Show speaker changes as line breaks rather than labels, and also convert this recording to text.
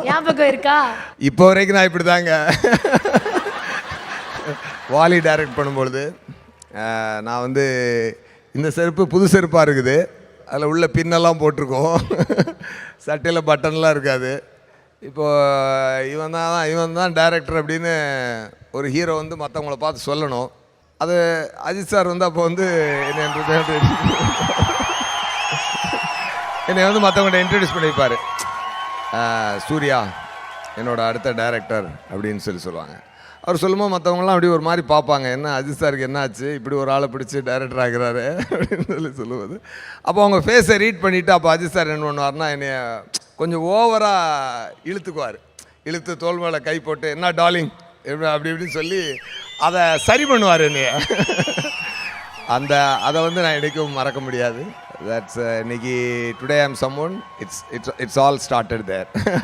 ஞாபகம் இருக்கா?
இப்போ வரைக்கும் நான் இப்படி தாங்க. வாலி டைரக்ட் பண்ணும்பொழுது நான் வந்து இந்த செருப்பு புது செருப்பாக இருக்குது, அதில் உள்ள பின்னெல்லாம் போட்டிருக்கோம், சட்டையில் பட்டன்லாம் இருக்காது. இப்போது இவன் தான் டைரக்டர் அப்படின்னு ஒரு ஹீரோ வந்து மற்றவங்கள பார்த்து சொல்லணும். அது அஜித் சார் வந்து அப்போ வந்து என்னை வந்து மற்றவங்கள்ட்ட இன்ட்ரடியூஸ் பண்ணியிருப்பார். சூர்யா என்னோட அடுத்த டைரக்டர் அப்படின்னு சொல்லுவாங்க. அவர் சொல்லும்போது மற்றவங்களாம் அப்படி ஒரு மாதிரி பார்ப்பாங்க, என்ன அஜித் சாருக்கு என்ன ஆச்சு, இப்படி ஒரு ஆளை பிடிச்சி டைரக்டர் ஆகிறாரு அப்படின்னு சொல்லுவது. அப்போ அவங்க ஃபேஸை ரீட் பண்ணிவிட்டு அப்போ அஜித் சார் என்ன பண்ணுவார்னா என்னைய கொஞ்சம் ஓவராக இழுத்து தோல் மேலே கை போட்டு என்ன டார்லிங் அப்படி இப்படின்னு சொல்லி அதை சரி பண்ணுவார் என்னைய. அதை வந்து நான் என்றைக்கும் மறக்க முடியாது. தட்ஸ் இன்னைக்கு today I am someone, it's all started there.